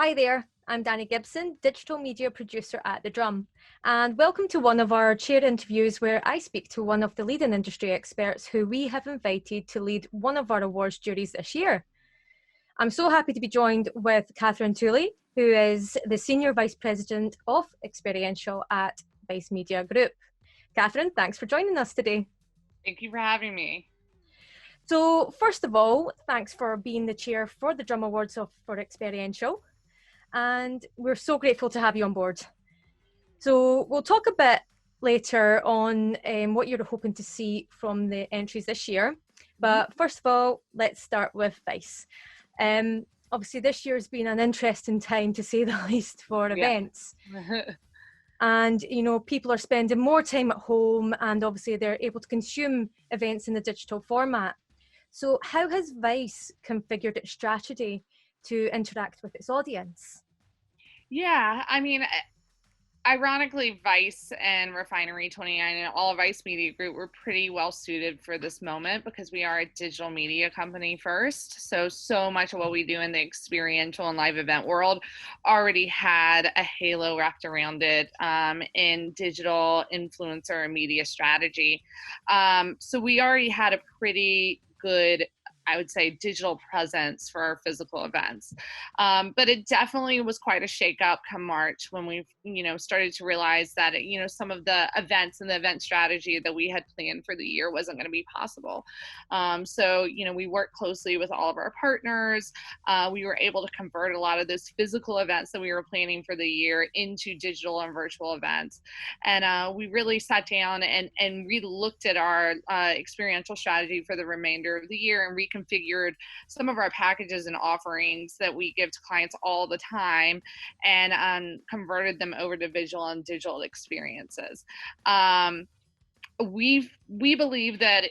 Hi there, I'm Danny Gibson, digital media producer at The Drum, and welcome to one of our chair interviews where I speak to one of the leading industry experts who we have invited to lead one of our awards juries this year. I'm so happy to be joined with Katherine Tooley, who is the Senior Vice President of Experiential at Vice Media Group. Katherine, thanks for joining us today. Thank you for having me. So first of all, thanks for being the chair for the Drum Awards for Experiential. And we're so grateful to have you on board. So we'll talk a bit later on what you're hoping to see from the entries this year. But first of all, let's start with Vice. Obviously, this year's been an interesting time, to say the least, for events. And, you know, people are spending more time at home and obviously they're able to consume events in the digital format. So how has Vice configured its strategy to interact with its audience? Yeah, I mean, ironically, Vice and Refinery 29 and all of Vice Media Group were pretty well suited for this moment because we are a digital media company first. So much of what we do in the experiential and live event world already had a halo wrapped around it in digital influencer and media strategy. So we already had a pretty good, I would say, digital presence for our physical events. But it definitely was quite a shakeup come March when we, started to realize that, some of the events and the event strategy that we had planned for the year wasn't going to be possible. So, we worked closely with all of our partners. We were able to convert a lot of those physical events that we were planning for the year into digital and virtual events. And we really sat down and re-looked at our experiential strategy for the remainder of the year and reconfigured some of our packages and offerings that we give to clients all the time and converted them over to visual and digital experiences. We believe that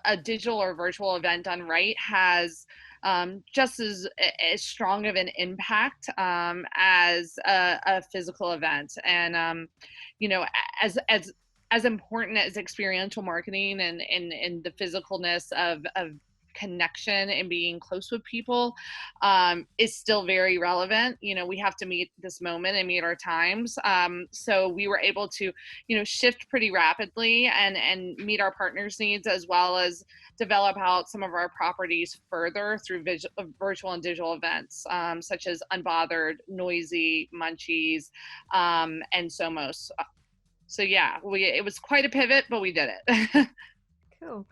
a digital or virtual event done right has just as strong of an impact as a physical event, and as important as experiential marketing and the physicalness of connection and being close with people is still very relevant. We have to meet this moment and meet our times. So we were able to, shift pretty rapidly and meet our partners' needs, as well as develop out some of our properties further through virtual and digital events, such as Unbothered, Noisy, Munchies, and Somos. So yeah, it was quite a pivot, but we did it. Cool.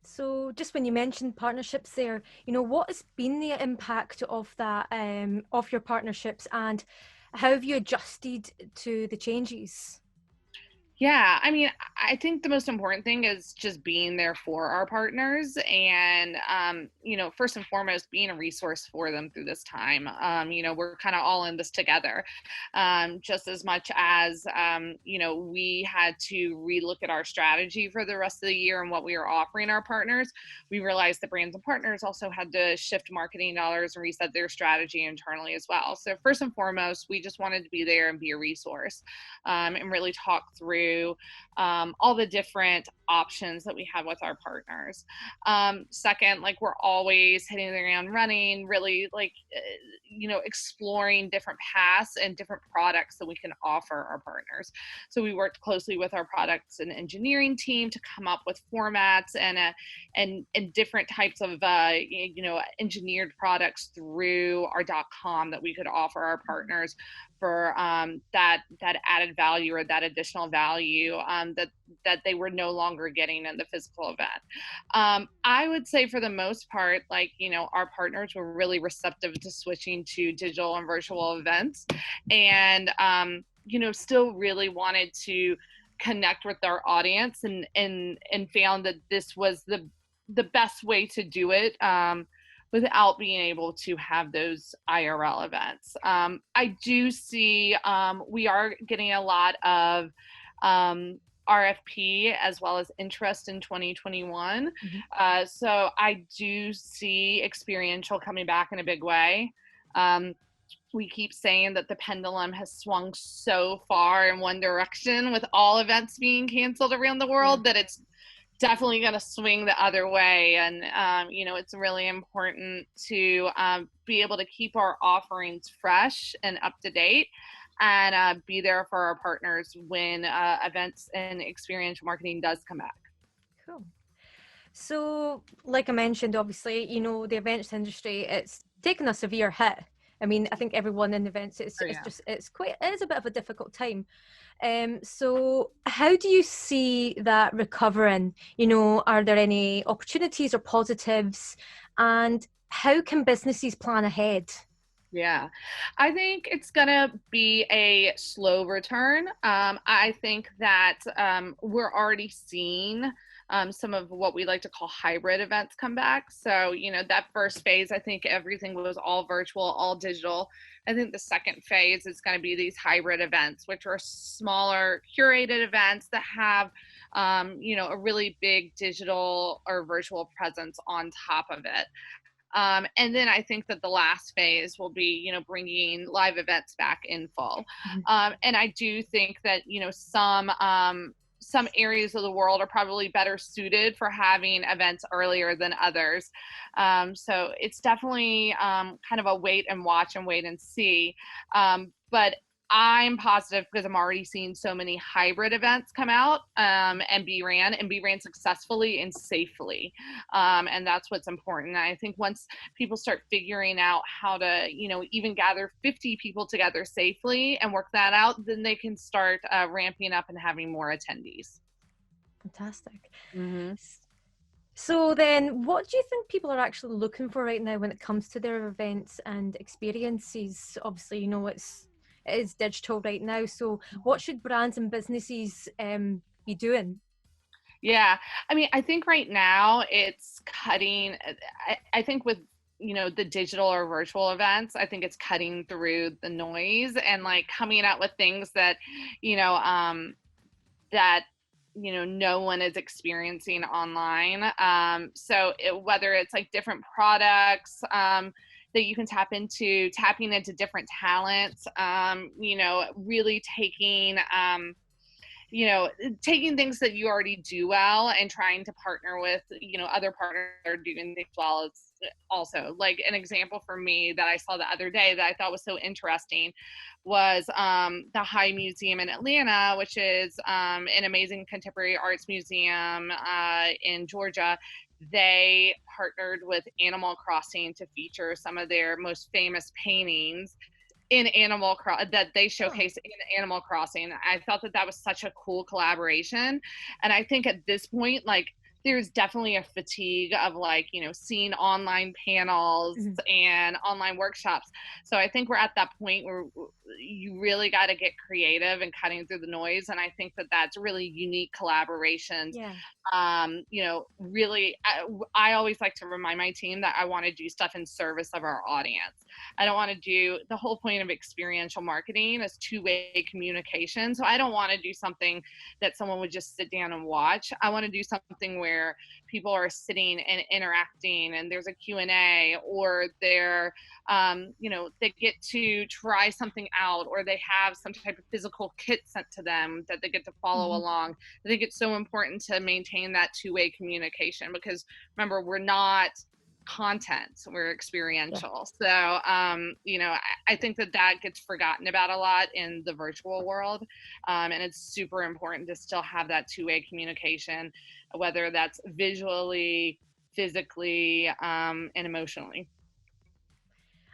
So just when you mentioned partnerships there, what has been the impact of that, of your partnerships, and how have you adjusted to the changes? Yeah, I mean, I think the most important thing is just being there for our partners and, first and foremost, being a resource for them through this time. We're kind of all in this together, just as much as, we had to relook at our strategy for the rest of the year and what we were offering our partners. We realized that brands and partners also had to shift marketing dollars and reset their strategy internally as well. So first and foremost, we just wanted to be there and be a resource and really talk through all the different options that we have with our partners. Second, we're always hitting the ground running, really exploring different paths and different products that we can offer our partners. So we worked closely with our products and engineering team to come up with formats and different types of engineered products through our .com that we could offer our partners for that added value or that additional value that they were no longer getting in the physical event. I would say for the most part, our partners were really receptive to switching to digital and virtual events, and still really wanted to connect with our audience and found that this was the best way to do it without being able to have those IRL events. I do see we are getting a lot of RFP as well as interest in 2021. So I do see experiential coming back in a big way. We keep saying that the pendulum has swung so far in one direction with all events being canceled around the world that it's definitely going to swing the other way. And, it's really important to be able to keep our offerings fresh and up to date, and be there for our partners when events and experiential marketing does come back. Cool. So, like I mentioned, obviously, the events industry, it's taken a severe hit. I mean, I think everyone in events, Oh, yeah. it is a bit of a difficult time. So how do you see that recovering? Are there any opportunities or positives? And how can businesses plan ahead? Yeah, I think it's gonna be a slow return. I think that we're already seeing some of what we like to call hybrid events come back. So, that first phase, I think everything was all virtual, all digital. I think the second phase is going to be these hybrid events, which are smaller, curated events that have, a really big digital or virtual presence on top of it. And then I think that the last phase will be, bringing live events back in full. Mhm. And I do think that, some areas of the world are probably better suited for having events earlier than others. So it's definitely kind of a wait and watch and wait and see. But I'm positive because I'm already seeing so many hybrid events come out and be ran successfully and safely. And that's what's important. And I think once people start figuring out how to, even gather 50 people together safely and work that out, then they can start ramping up and having more attendees. Fantastic. Mm-hmm. So then, what do you think people are actually looking for right now when it comes to their events and experiences? Obviously, it is digital right now. So what should brands and businesses be doing? Yeah. I mean, I think right now it's cutting. I think with, the digital or virtual events, I think it's cutting through the noise and like coming out with things that, you know, um, that no one is experiencing online. Whether it's like different products that you can tapping into different talents, really taking things that you already do well and trying to partner with, other partners that are doing things well. It's also like an example for me that I saw the other day that I thought was so interesting was the High Museum in Atlanta, which is an amazing contemporary arts museum in Georgia. They partnered with Animal Crossing to feature some of their most famous paintings that they showcase in Animal Crossing. I thought that was such a cool collaboration, and I think at this point, like, there's definitely a fatigue of like, seeing online panels and online workshops. So I think we're at that point where you really got to get creative and cutting through the noise. And I think that that's really unique collaborations. Yeah. Really, I always like to remind my team that I want to do stuff in service of our audience. I don't want to do the whole point of experiential marketing is two-way communication. So I don't want to do something that someone would just sit down and watch. I want to do something where people are sitting and interacting and there's a Q&A, or they get to try something out, or they have some type of physical kit sent to them that they get to follow along. I think it's so important to maintain that two-way communication because remember, we're not content, we're experiential. So I think that gets forgotten about a lot in the virtual world, and it's super important to still have that two-way communication, whether that's visually, physically, and emotionally.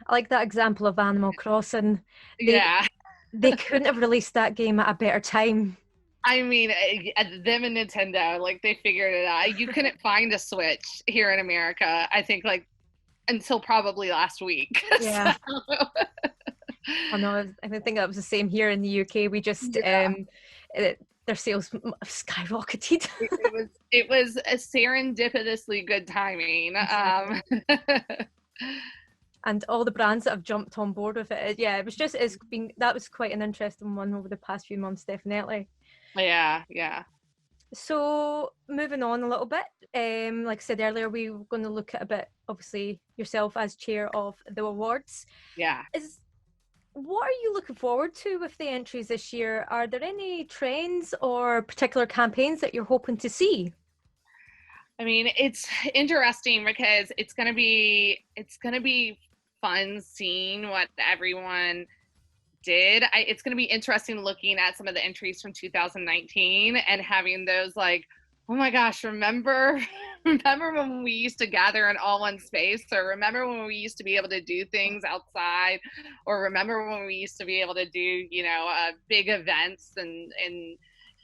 I like that example of Animal Crossing. Yeah. They couldn't have released that game at a better time. I mean, them and Nintendo, like, they figured it out. You couldn't find a Switch here in America, I think, like, until probably last week. Yeah. I know. I think that was the same here in the UK. We just their sales skyrocketed. it was a serendipitously good timing. Exactly. And all the brands that have jumped on board with it. Yeah, that was quite an interesting one over the past few months, definitely. Yeah. So moving on a little bit, like I said earlier, we were going to look at a bit, obviously, yourself as chair of the awards. Yeah. What are you looking forward to with the entries this year? Are there any trends or particular campaigns that you're hoping to see? I mean, it's interesting because it's gonna be fun seeing what everyone did. It's going to be interesting looking at some of the entries from 2019 and having those like, oh my gosh, remember remember when we used to gather in all one space, or remember when we used to be able to do things outside, or remember when we used to be able to do, big events and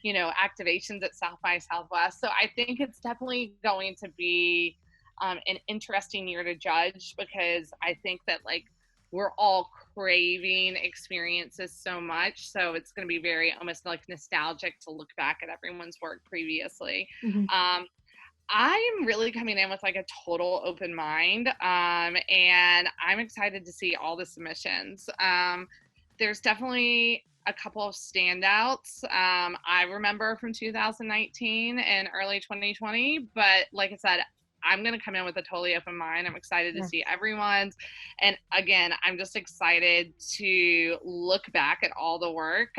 activations at South by Southwest. So I think it's definitely going to be an interesting year to judge, because I think that like we're all craving experiences so much. So it's going to be very almost like nostalgic to look back at everyone's work previously. Mm-hmm. I'm really coming in with like a total open mind. And I'm excited to see all the submissions. There's definitely a couple of standouts. I remember from 2019 and early 2020, but like I said, I'm going to come in with a totally open mind. I'm excited to see everyone's. And again, I'm just excited to look back at all the work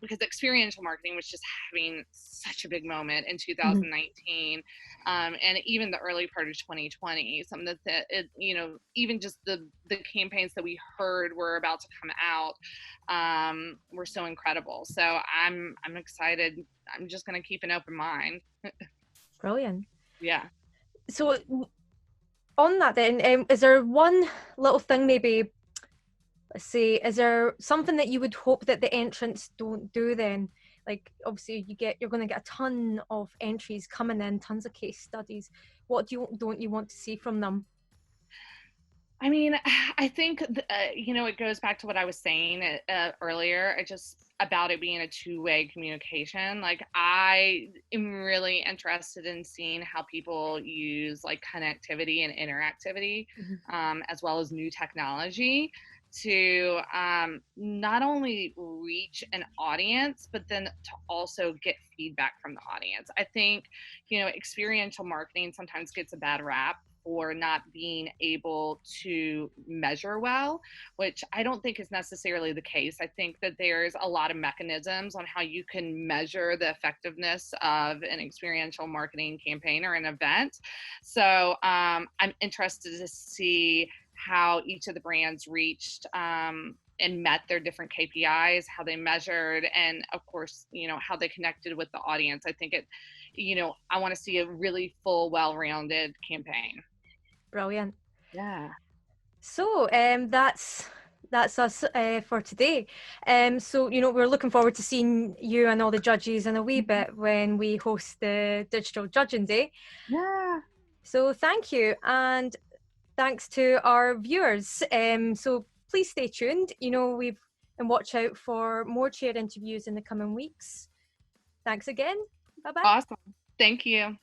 because experiential marketing was just having such a big moment in 2019, and even the early part of 2020. Some of even just the campaigns that we heard were about to come out were so incredible. So I'm excited. I'm just going to keep an open mind. Brilliant. Yeah. So on that then, is there one little thing maybe, let's say, is there something that you would hope that the entrants don't do then? Like obviously you're going to get a ton of entries coming in, tons of case studies. What don't you want to see from them? I mean, I think, it goes back to what I was saying earlier. About it being a two-way communication. Like, I am really interested in seeing how people use like connectivity and interactivity, as well as new technology to not only reach an audience, but then to also get feedback from the audience. I think, experiential marketing sometimes gets a bad rap for not being able to measure well, which I don't think is necessarily the case. I think that there's a lot of mechanisms on how you can measure the effectiveness of an experiential marketing campaign or an event. So I'm interested to see how each of the brands reached and met their different KPIs, how they measured, and of course, how they connected with the audience. I think I want to see a really full, well-rounded campaign. Brilliant. Yeah. So that's us for today. So we're looking forward to seeing you and all the judges in a wee bit when we host the Digital Judging Day. Yeah. So thank you, and thanks to our viewers. So please stay tuned. And watch out for more chair interviews in the coming weeks. Thanks again. Bye bye. Awesome. Thank you.